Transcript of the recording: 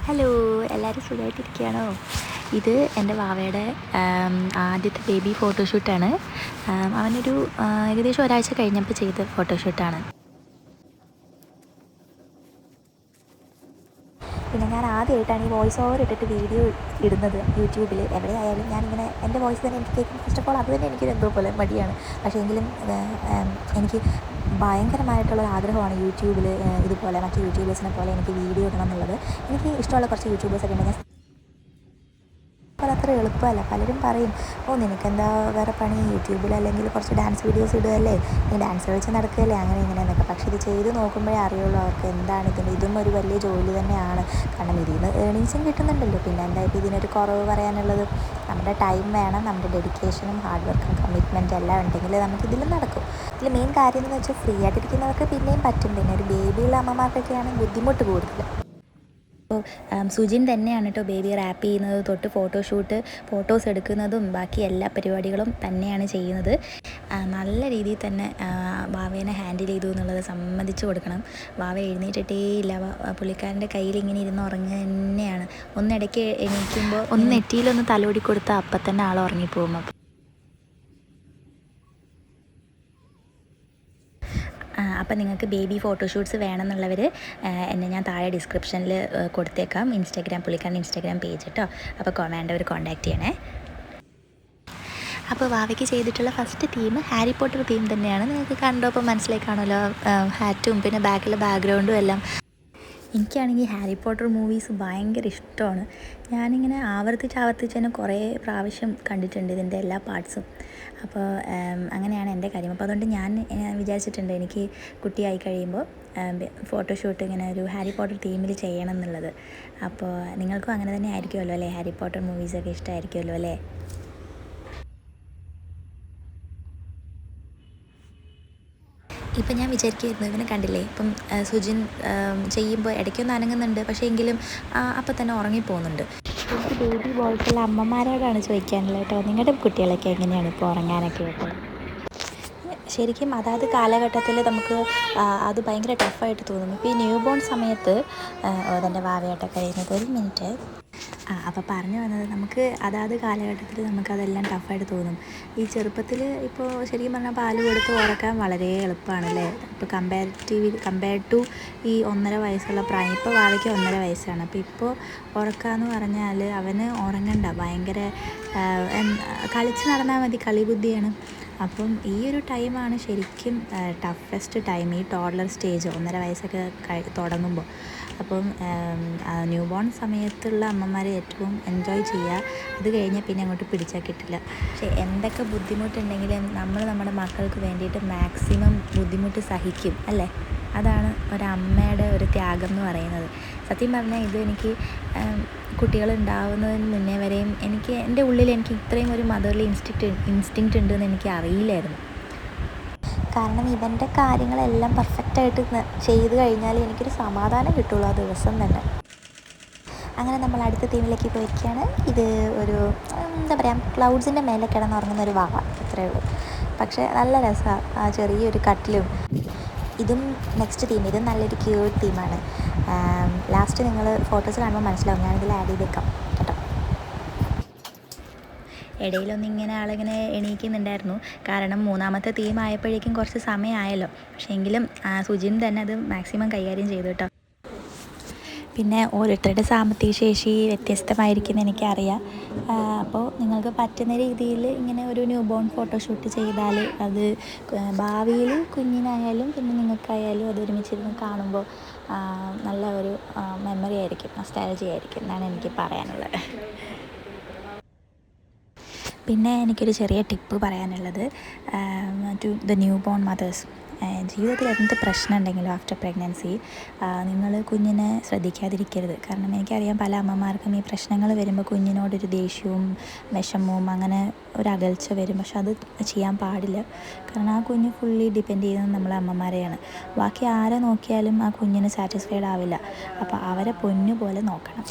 Hello, എല്ലാവരും സുഖമായിട്ടിരിക്കുകയാണോ? ഇത് എൻ്റെ വാവയുടെ ആദ്യത്തെ ബേബി ഫോട്ടോഷൂട്ടാണ്. അവനൊരു ഏകദേശം ഒരാഴ്ച കഴിഞ്ഞപ്പോൾ ചെയ്ത ഫോട്ടോഷൂട്ടാണ്. പിന്നെ ഞാൻ ആദ്യമായിട്ടാണ് ഈ വോയിസ് ഓവർ ഇട്ടിട്ട് വീഡിയോ ഇടുന്നത് യൂട്യൂബിൽ. എവിടെയായാലും ഞാനിങ്ങനെ എൻ്റെ വോയിസ് തന്നെ എനിക്ക് കേൾക്കും. ഫസ്റ്റ് ഓഫ് ഓൾ അത് തന്നെ എനിക്കൊരു എന്തോ പോലെ മടിയാണ്. പക്ഷേ എങ്കിലും എനിക്ക് ഭയങ്കരമായിട്ടുള്ളൊരു ആഗ്രഹമാണ് യൂട്യൂബിൽ ഇതുപോലെ മറ്റ് യൂട്യൂബേഴ്സിനെ പോലെ എനിക്ക് വീഡിയോ ഇടണം എന്നുള്ളത്. എനിക്ക് ഇഷ്ടമുള്ള കുറച്ച് യൂട്യൂബേഴ്സൊക്കെ ഉണ്ട്. അത്ര എളുപ്പമല്ല. പലരും പറയും, നിനക്കെന്താ വേറെ പണി, യൂട്യൂബിൽ അല്ലെങ്കിൽ കുറച്ച് ഡാൻസ് വീഡിയോസ് ഇടുകയല്ലേ, നീ ഡാൻസ് കളിച്ച് നടക്കുകയല്ലേ, അങ്ങനെ ഇങ്ങനെയെന്നൊക്കെ. പക്ഷേ ഇത് ചെയ്ത് നോക്കുമ്പോഴേ അറിയുള്ളൂ അവർക്ക് എന്താണ് ഇതും ഒരു വലിയ ജോലി തന്നെയാണ്. കാരണം ഇതിൽ നിന്ന് ഏണിങ്സും കിട്ടുന്നുണ്ടല്ലോ. പിന്നെ എന്തായിട്ട് ഇതിനൊരു കുറവ് പറയാനുള്ളത്? നമ്മുടെ ടൈം വേണം, നമ്മുടെ ഡെഡിക്കേഷനും ഹാർഡ് വർക്കും കമ്മിറ്റ്മെൻറ്റും എല്ലാം ഉണ്ടെങ്കിൽ നമുക്കിതിലും നടക്കും. ഇതിൽ മെയിൻ കാര്യം എന്ന് വെച്ചാൽ ഫ്രീ ആയിട്ടിരിക്കുന്നവർക്ക് പിന്നെയും പറ്റും. പിന്നെ ഒരു ബേബിയുള്ള അമ്മമാർക്കൊക്കെയാണ് ബുദ്ധിമുട്ട് കൂടുതൽ. അപ്പോൾ സുജിൻ തന്നെയാണ് കേട്ടോ ബേബി റാപ്പ് ചെയ്യുന്നത് തൊട്ട് ഫോട്ടോസ് എടുക്കുന്നതും ബാക്കി എല്ലാ പരിപാടികളും തന്നെയാണ് ചെയ്യുന്നത്. നല്ല രീതിയിൽ തന്നെ വാവേനെ ഹാൻഡിൽ ചെയ്തു എന്നുള്ളത് സമ്മതിച്ചു കൊടുക്കണം. വാവ എഴുന്നേറ്റിട്ടേ ഇല്ല. പുള്ളിക്കാരൻ്റെ കയ്യിൽ ഇങ്ങനെ ഇരുന്ന് ഉറങ്ങുക തന്നെയാണ്. ഒന്നിടയ്ക്ക് എണീക്കുമ്പോൾ ഒന്ന് നെറ്റിയിലൊന്ന് തലോടി കൊടുത്താൽ അപ്പം തന്നെ ആൾ ഉറങ്ങിപ്പോകും. അപ്പം നിങ്ങൾക്ക് ബേബി ഫോട്ടോഷൂട്ട്സ് വേണമെന്നുള്ളവർ എന്നെ ഞാൻ താഴെ ഡിസ്ക്രിപ്ഷനിൽ കൊടുത്തേക്കാം. പുള്ളിക്കാരൻ്റെ ഇൻസ്റ്റാഗ്രാം പേജ് കേട്ടോ. അപ്പോൾ വേണ്ടവർ കോൺടാക്റ്റ് ചെയ്യണേ. അപ്പോൾ വാവയ്ക്ക് ചെയ്തിട്ടുള്ള first theme Harry Potter theme തന്നെയാണ്. നിങ്ങൾക്ക് കണ്ടപ്പോൾ മനസ്സിലായി കാണുമല്ലോ, ഹാറ്റും പിന്നെ ബാക്കിലെ ബാക്ക്ഗ്രൗണ്ടും എല്ലാം. എനിക്കാണെങ്കിൽ ഹാരി പോട്ടർ മൂവീസ് ഭയങ്കര ഇഷ്ടമാണ്. ഞാനിങ്ങനെ ആവർത്തിച്ച് തന്നെ കുറേ പ്രാവശ്യം കണ്ടിട്ടുണ്ട് ഇതിൻ്റെ എല്ലാ പാർട്സും. അപ്പോൾ അങ്ങനെയാണ് എൻ്റെ കാര്യം. അപ്പോൾ അതുകൊണ്ട് ഞാൻ വിചാരിച്ചിട്ടുണ്ട് എനിക്ക് കുട്ടിയായി കഴിയുമ്പോൾ ഫോട്ടോഷൂട്ട് ഇങ്ങനെ ഒരു ഹാരി പോട്ടർ തീമിൽ ചെയ്യണം എന്നുള്ളത്. അപ്പോൾ നിങ്ങൾക്കും അങ്ങനെ തന്നെ ആയിരിക്കുമല്ലോ അല്ലേ? ഹാരി പോട്ടർ മൂവീസൊക്കെ ഇഷ്ടമായിരിക്കുമല്ലോ അല്ലേ? ഇപ്പം ഞാൻ വിചാരിക്കുമായിരുന്നു, ഇവനെ കണ്ടില്ലേ, ഇപ്പം സുജിൻ ചെയ്യുമ്പോൾ ഇടയ്ക്കൊന്ന് അനങ്ങുന്നുണ്ട്, പക്ഷേ എങ്കിലും അപ്പം തന്നെ ഉറങ്ങിപ്പോകുന്നുണ്ട്. എനിക്ക് ബേബി ബോയ്സുള്ള അമ്മമാരോടാണ് ചോദിക്കാനുള്ളത് കേട്ടോ. നിങ്ങളുടെ കുട്ടികളൊക്കെ എങ്ങനെയാണ് ഇപ്പോൾ ഉറങ്ങാനൊക്കെ കേട്ടോ? ശരിക്കും അതാത് കാലഘട്ടത്തിൽ നമുക്ക് അത് ഭയങ്കര ടഫായിട്ട് തോന്നും. ഇപ്പോൾ ഈ ന്യൂ ബോൺ സമയത്ത് അതെൻ്റെ വാവയായിട്ട് കഴിയുന്നത്. ഒരു മിനിറ്റ്. അപ്പോൾ പറഞ്ഞു വന്നത്, നമുക്ക് അതാത് കാലഘട്ടത്തിൽ നമുക്കതെല്ലാം ടഫായിട്ട് തോന്നും. ഈ ചെറുപ്പത്തിൽ ഇപ്പോൾ ശരിക്കും പറഞ്ഞാൽ പാല് കൊടുത്ത് ഉറക്കാൻ വളരെ എളുപ്പമാണല്ലേ. ഇപ്പോൾ കമ്പയർഡ് ടു ഈ 1.5 വയസ്സുള്ള പ്രായം. ഇപ്പോൾ വാവയ്ക്ക് 1.5 വയസ്സാണ്. അപ്പോൾ ഇപ്പോൾ ഉറക്കാമെന്ന് പറഞ്ഞാൽ അവന് ഉറങ്ങണ്ട, ഭയങ്കര കളിച്ച് നടന്നാൽ മതി, കളിബുദ്ധിയാണ്. അപ്പം ഈ ഒരു ടൈമാണ് ശരിക്കും ടഫസ്റ്റ് ടൈം, ഈ ടോഡ്ലർ സ്റ്റേജ് 1.5 വയസ്സൊക്കെ തുടങ്ങുമ്പോൾ. അപ്പം ന്യൂ ബോൺ സമയത്തുള്ള അമ്മമാർ ഏറ്റവും എൻജോയ് ചെയ്യുക. അത് കഴിഞ്ഞാൽ പിന്നെ അങ്ങോട്ട് പിടിച്ചാൽ കിട്ടില്ല. പക്ഷേ എന്തൊക്കെ ബുദ്ധിമുട്ടുണ്ടെങ്കിലും നമ്മൾ നമ്മുടെ മക്കൾക്ക് വേണ്ടിയിട്ട് മാക്സിമം ബുദ്ധിമുട്ട് സഹിക്കും അല്ലേ? അതാണ് ഒരമ്മയുടെ ഒരു ത്യാഗം എന്ന് പറയുന്നത്. സത്യം പറഞ്ഞാൽ ഇത് എനിക്ക് കുട്ടികളുണ്ടാവുന്നതിന് മുന്നേ വരെയും എൻ്റെ ഉള്ളിൽ എനിക്ക് ഇത്രയും ഒരു മദർലി ഇൻസ്റ്റിങ്ക്റ്റ് ഉണ്ടെന്ന് എനിക്ക് അറിയില്ലായിരുന്നു. കാരണം ഇവൻ്റെ കാര്യങ്ങളെല്ലാം പെർഫെക്റ്റായിട്ട് ചെയ്ത് കഴിഞ്ഞാൽ എനിക്കൊരു സമാധാനം കിട്ടുള്ളൂ ആ ദിവസം തന്നെ. അങ്ങനെ നമ്മൾ അടുത്ത തീമിലേക്ക് പോയിരിക്കുകയാണ്. ഇത് ഒരു എന്താ പറയുക, ക്ലൗഡ്സിൻ്റെ മേലെ കിടന്നുറങ്ങുന്നൊരു വാവ, ഇത്രയേ ഉള്ളൂ. പക്ഷേ നല്ല രസമാണ് ആ ചെറിയൊരു കട്ടിലും. ഇതും നെക്സ്റ്റ് തീം. ഇതും നല്ലൊരു ക്യൂട്ട് തീമാണ്. ലാസ്റ്റ് നിങ്ങൾ ഫോട്ടോസ് കാണുമ്പോൾ മനസ്സിലാവും. ഞാനിതിൽ ആഡ് ചെയ്തേക്കാം കേട്ടോ. ഇടയിലൊന്നിങ്ങനെ ആളിങ്ങനെ എണീക്കുന്നുണ്ടായിരുന്നു. കാരണം 3ാമത്തെ തീം ആയപ്പോഴേക്കും കുറച്ച് സമയമായല്ലോ. പക്ഷേ എങ്കിലും സുജിൻ തന്നെ അത് മാക്സിമം കൈകാര്യം ചെയ്തു കേട്ടോ. പിന്നെ ഓരോരുത്തരുടെ സാമ്പത്തിക ശേഷി വ്യത്യസ്തമായിരിക്കുമെന്ന് എനിക്കറിയാം. അപ്പോൾ നിങ്ങൾക്ക് പറ്റുന്ന രീതിയിൽ ഇങ്ങനെ ഒരു ന്യൂ ബോൺ ഫോട്ടോഷൂട്ട് ചെയ്താൽ അത് ഭാവിയിൽ കുഞ്ഞിനായാലും പിന്നെ നിങ്ങൾക്കായാലും അത് ഒരുമിച്ചിരുന്ന് കാണുമ്പോൾ നല്ല ഒരു മെമ്മറി ആയിരിക്കും, നൊസ്റ്റാൾജി ആയിരിക്കും എന്നാണ് എനിക്ക് പറയാനുള്ളത്. പിന്നെ എനിക്കൊരു ചെറിയ ടിപ്പ് പറയാനുള്ളത്, to the newborn mothers. ജീവിതത്തിൽ എന്ത് പ്രശ്നം ഉണ്ടെങ്കിലും ആഫ്റ്റർ പ്രഗ്നൻസി നിങ്ങൾ കുഞ്ഞിനെ ശ്രദ്ധിക്കാതിരിക്കരുത്. കാരണം എനിക്കറിയാം പല അമ്മമാർക്കും ഈ പ്രശ്നങ്ങൾ വരുമ്പോൾ കുഞ്ഞിനോടൊരു ദേഷ്യവും വിഷമവും അങ്ങനെ ഒരു അകൽച്ച വരും. പക്ഷെ അത് ചെയ്യാൻ പാടില്ല. കാരണം ആ കുഞ്ഞ് ഫുള്ളി ഡിപ്പെൻഡ് ചെയ്യുന്നത് നമ്മളെ അമ്മമാരെയാണ്. ബാക്കി ആരെ നോക്കിയാലും ആ കുഞ്ഞിന് സാറ്റിസ്ഫൈഡ് ആവില്ല. അപ്പോൾ അവരെ പൊന്നു പോലെ നോക്കണം.